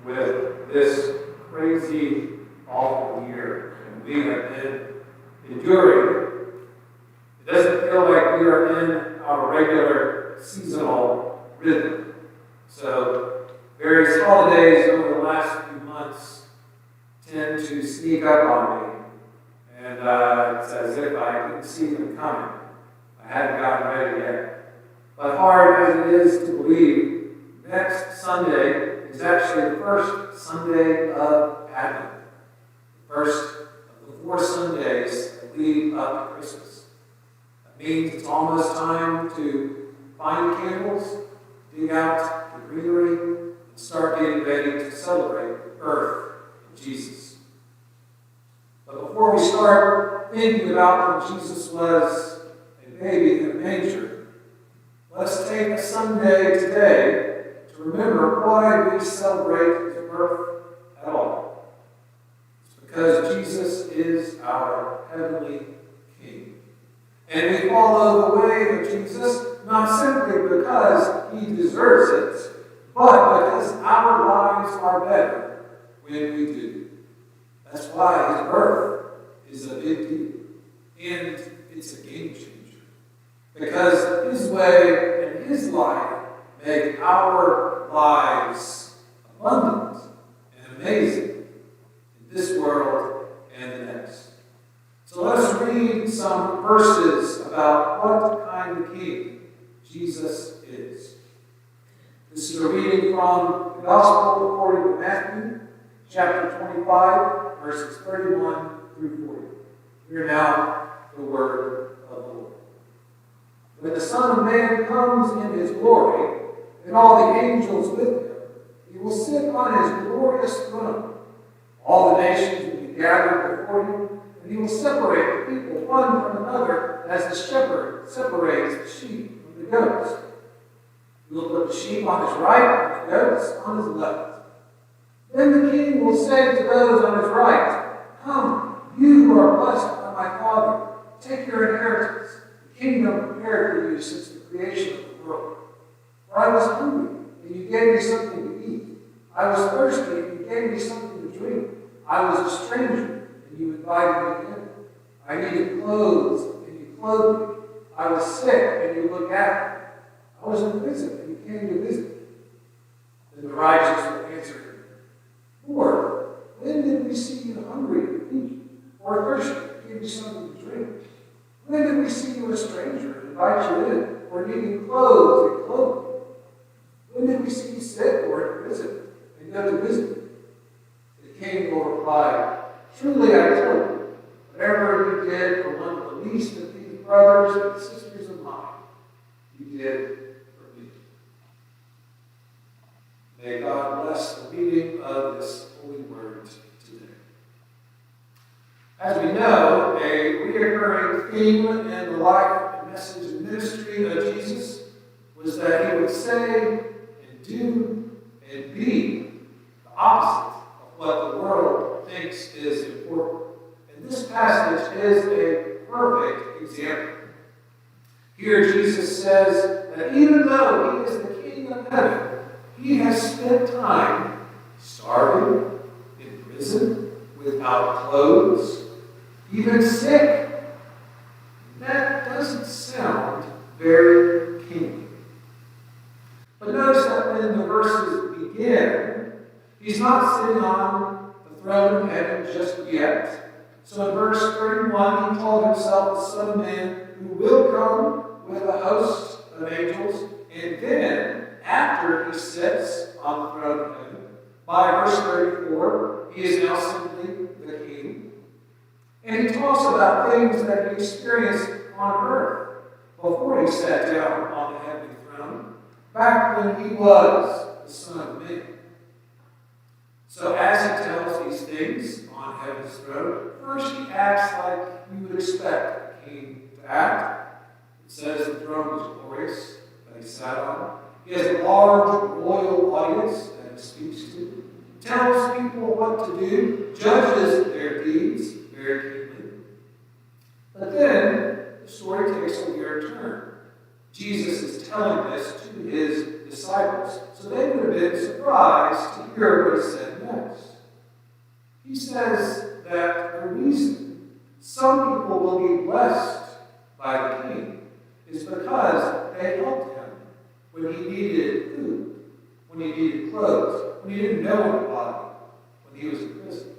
with this crazy, awful year. And we have been enduring. It doesn't feel like we are in our regular seasonal rhythm. So various holidays over the last few months tend to sneak up on me. And it's as if I couldn't see them coming. I hadn't gotten ready yet. But hard as it is to believe, next Sunday is actually the first Sunday of Advent. The first of the 4 Sundays that lead up to Christmas. That means it's almost time to find candles, dig out the greenery, and start getting ready to celebrate the birth of Jesus. But before we start thinking about when Jesus was a baby in a manger, let's take a Sunday today to remember why we celebrate his birth at all. It's because Jesus is our heavenly King. And we follow the way of Jesus not simply because he deserves it, but because our lives are better when we do. That's why his birth is a big deal. And it's a game changer. Because his way and his life make our lives abundant and amazing in this world and the next. So let's read some verses about what kind of king Jesus is. This is a reading from the Gospel according to Matthew, chapter 25, verses 31 through 40. Hear now the word of the Lord. When the Son of Man comes in his glory, and all the angels with him, he will sit on his glorious throne. All the nations will be gathered before him, and he will separate the people one from another, as the shepherd separates the sheep from the goats. He will put the sheep on his right and the goats on his left. Then the king will say to those on his right, "Come, you who are blessed by my Father, take your inheritance, the kingdom prepared for you since the creation of the world. For I was hungry, and you gave me something to eat. I was thirsty, and you gave me something to drink. I was a stranger, and you invited me in. I needed clothes, and you clothed me. I was sick, and you looked after me. I was in prison, and you came to visit me." Then the righteous will answer him, "Lord, when did we see you hungry and feed you, or thirsty and give you something to drink? When did we see you a stranger and invite you in, or needing clothes and clothe you? When did we see you sick or in prison and go to visit you?" The king will reply, "Truly I tell you, whatever you did for one of the least of these brothers and sisters of mine, you did for me." May God bless the reading of this holy word today. As we know, a recurring theme in the life and message and ministry of Jesus was that he would say and do and be the opposite of what the world thinks is important. And this passage is a perfect example. Here Jesus says that even though he is the King of heaven, he has spent time starving, in prison, without clothes, even sick. That doesn't sound very kingly. But notice that when the verses begin, he's not sitting on the throne of heaven just yet. So in verse 31, he called himself the Son of Man, who will come with a host of angels. And then, after he sits on the throne of heaven, by verse 34, he is now simply the King. And he talks about things that he experienced on earth before he sat down on the heavenly throne, back when he was the Son of Man. So as he tells these things on heaven's throne, first he acts like you would expect a king to act. It says the throne was glorious that he sat on. He has a large royal audience that he speaks to, tells people what to do, judges their deeds very keenly. But then the story takes a weird turn. Jesus is telling this to his disciples, so they would have been surprised to hear what he said next. He says that the reason some people will be blessed by the king is because they helped him when he needed food, when he needed clothes, when he didn't know anybody, when he was in prison.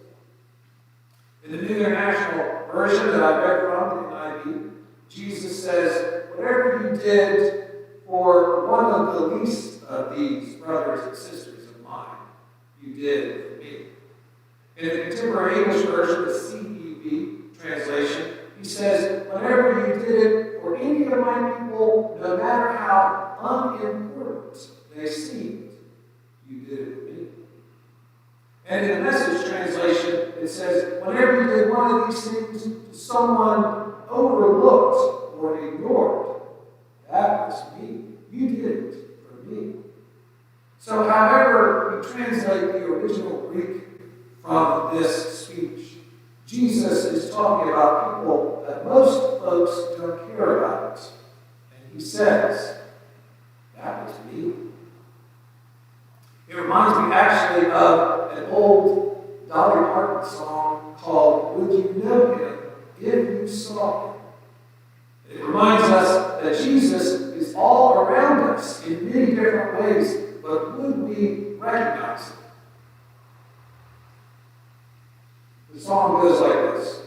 In the New International Version that I read from, the NIV, Jesus says, whatever you did for one of the least of these brothers and sisters of mine, you did for me. In the Contemporary English Version, the CEV translation, he says, whenever you did it for any of my people, no matter how unimportant they seemed, you did it for me. And in the Message translation, it says, whenever you did one of these things to someone overlooked or ignored, that was me. You did it for me. So however you translate the original Greek from this speech, Jesus is talking about people that most folks don't care about. And he says, that was me. It reminds me actually of an old Dolly Parton song called Would You Know Him If You Saw Him? It reminds us that Jesus is all around us in many different ways, but would we recognize him? The song goes like this.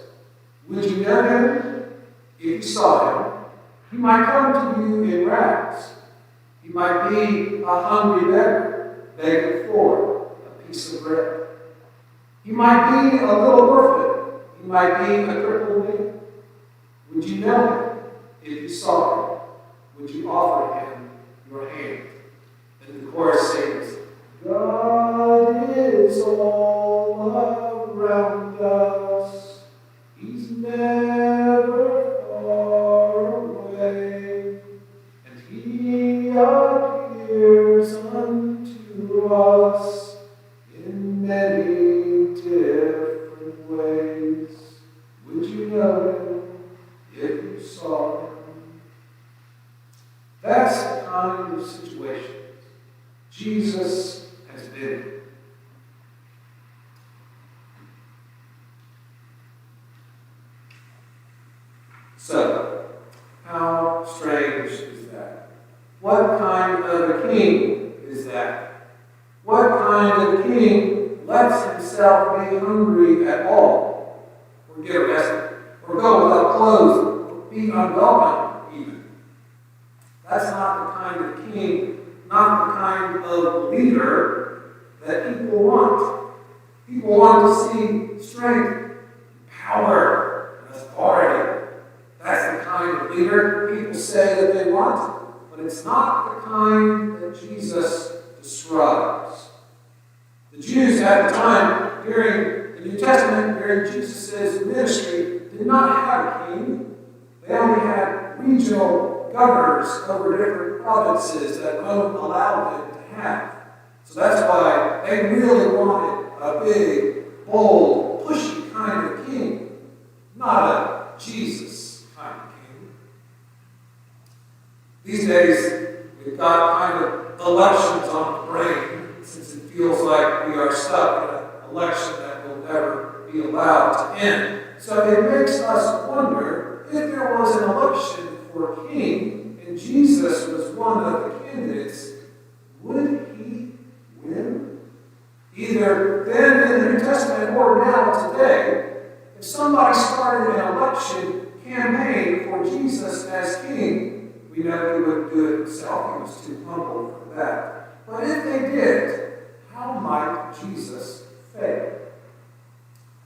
Would you know him if you saw him? He might come to you in rags. He might be a hungry beggar, begging for a piece of bread. He might be a little orphan. He might be a crippled man. Would you know him if you saw him? Would you offer him your hand? And the chorus sings, God is all around us. He's never far away. And he appears unto us in many different ways. Would you know him if you saw him? That's the kind of situation Jesus has been in. So, how strange is that? What kind of a king is that? What kind of king lets himself be hungry at all? Or get arrested? Or go without clothes? Or be unwelcome even? That's not the kind of king, not the kind of leader that people want. People want to see strength, power, and authority. That's the kind of leader people say that they want, but it's not the kind that Jesus describes. The Jews at the time, during the New Testament, during Jesus' ministry, did not have a king. They only had regional governors over different provinces that Rome allowed them to have. So that's why they really wanted a big, bold, pushy kind of king, not a Jesus kind of king. These days, we've got kind of elections on the brain, since it feels like we are stuck in an election that will never be allowed to end. So it makes us wonder if there was an election for king and Jesus was one of the candidates, would he win? Either then in the New Testament or now today, if somebody started an election campaign for Jesus as king, we know he wouldn't do it himself. He was too humble for that. But if they did, how might Jesus fail?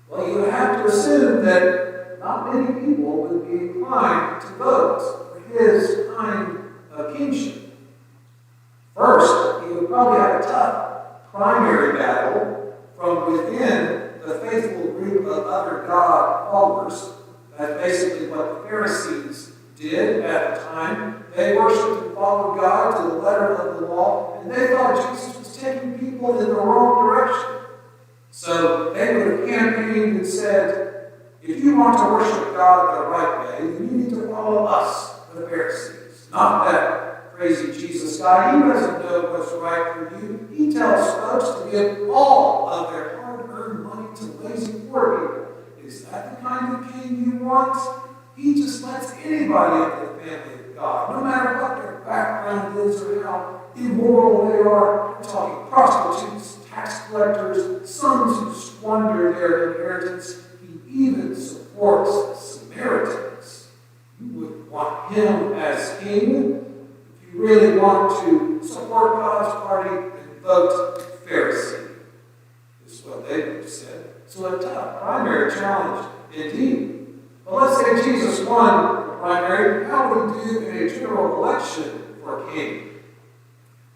Well, you would have to assume that not many people would be inclined to vote for his kind of kingship. First, he would probably have a tough primary battle from within the faithful group of other God followers. That's basically what the Pharisees did at the time. They worshiped and followed God to the letter of the law, and they thought Jesus was taking people in the wrong direction. So they would have campaigned and said, if you want to worship God the right way, then you need to follow us, the Pharisees. Not that crazy Jesus guy. He doesn't know what's right for you. He tells folks to give all of their hard-earned money to lazy poor people. Is that the kind of king you want? He just lets anybody into the family of God, no matter what their background is or how immoral they are. We're talking prostitutes, tax collectors, sons who squander their inheritance. He even supports Samaritans. You would want him as king. If you really want to support God's party, then vote Pharisee. This is what they would have said. So a tough primary challenge indeed. But let's say Jesus won the primary. How would he do in a general election for king?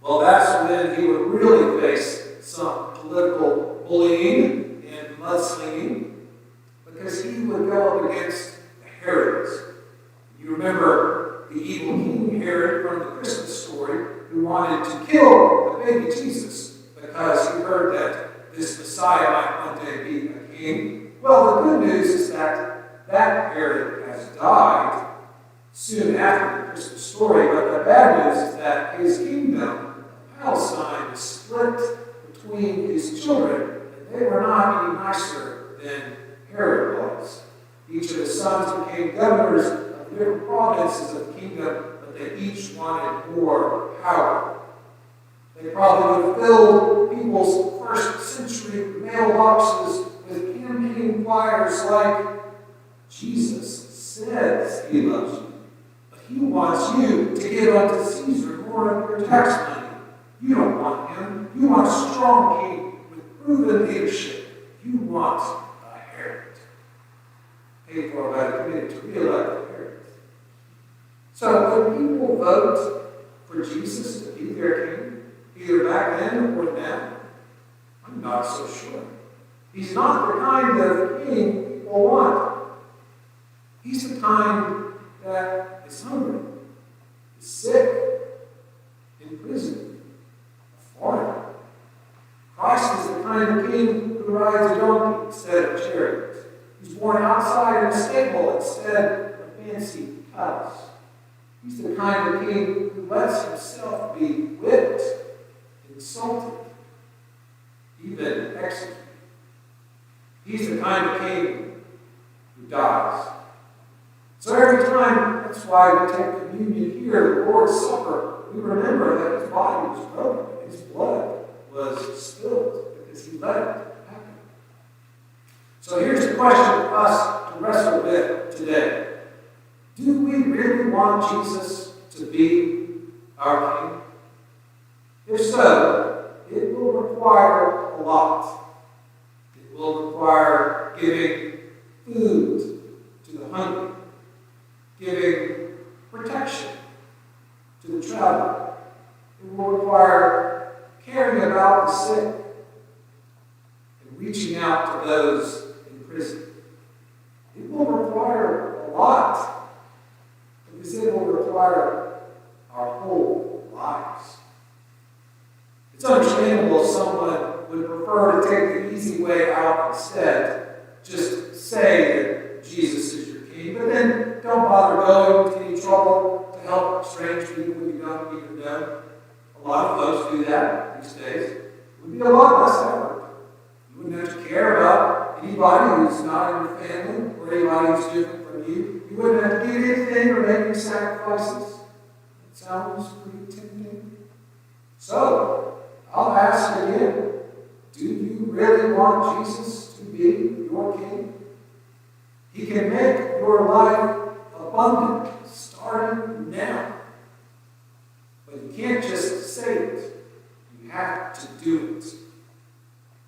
Well, that's when he would really face some political bullying and mudslinging, because he would go up against the Herods. You remember the evil King Herod from the Christmas story, who wanted to kill the baby Jesus because he heard that this Messiah might one day be a king. Well, the good news is that Herod has died soon after the Christmas story, but the bad news is that his kingdom, Palestine, is split between his children, and they were not any nicer than Herod was. Each of his sons became governors of different provinces of the kingdom, but they each wanted more power. They probably would have filled people's first century mailboxes with campaign flyers like, Jesus says he loves you, but he wants you to give unto Caesar more of your tax money. You don't want him. You want a strong king with proven leadership. You want a Herod. Paid for by the committee to re-elect a Herod. So would people vote for Jesus to be their king, either back then or now? I'm not so sure. He's not the kind of king people want. He's the kind that is hungry, is sick, in prison, a foreigner. Christ is the kind of king who rides a donkey instead of a chariot. He's born outside in a stable instead of fancy palace. He's the kind of king who lets himself be whipped, insulted, even executed. He's the kind of king who dies. So every time, that's why we take communion here, the Lord's Supper, we remember that his body was broken, his blood was spilled, because he let it happen. So here's the question for us to wrestle with today. Do we really want Jesus to be our king? If so, it will require a lot. It will require giving food to the hungry, giving protection to the traveler. It will require caring about the sick and reaching out to those in prison. It will require a lot, because it will require our whole lives. It's understandable if someone would prefer to take the easy way out instead. Just say that Jesus is your king, but then don't bother going to any trouble to help strange people you don't even know. A lot of folks do that these days. It would be a lot less effort. You wouldn't have to care about anybody who's not in your family or anybody who's different from you. You wouldn't have to give anything or make any sacrifices. It sounds pretty tempting. So, I'll ask again, do you really want Jesus to be your king? He can make your life abundant starting now. But you can't just say it. You have to do it.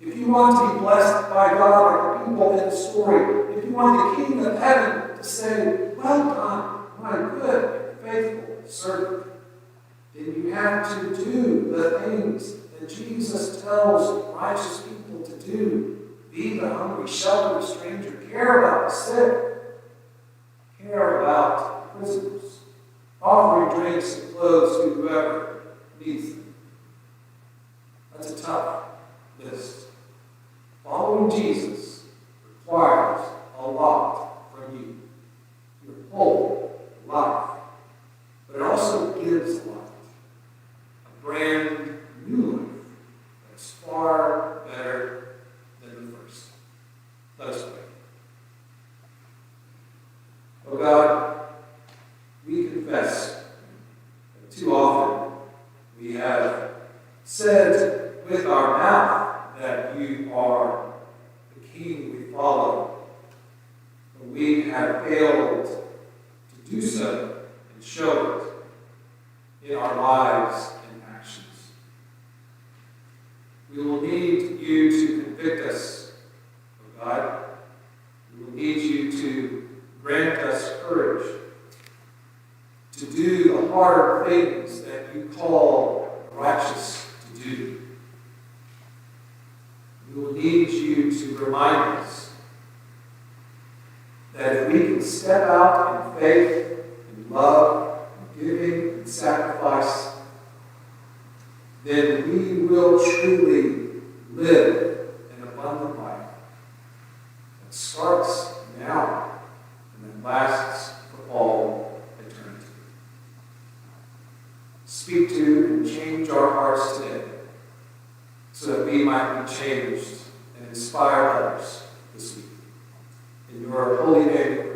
If you want to be blessed by God like the people in the story, if you want the King of Heaven to say, well done, my good and faithful servant, then you have to do the things that Jesus tells righteous people to do. Feed the hungry, shelter the stranger, care about the sick, care about the prisoners, offering drinks and clothes to whoever needs them. That's a tough list. Following Jesus requires a lot from you, your whole life. But it also gives a lot. A brand said with our mouth that you are the King we follow, but we have failed to do so and show it in our lives and actions. We will need you to convict us, O God. We will need you to grant us courage to do the hard things that you call righteous to do. We will need you to remind us that if we can step out in faith and love and giving and sacrifice, then we will truly live an abundant life that starts now and that lasts for all eternity. Speak to and change our hearts today so that we might be changed and inspire others this week. In your holy name,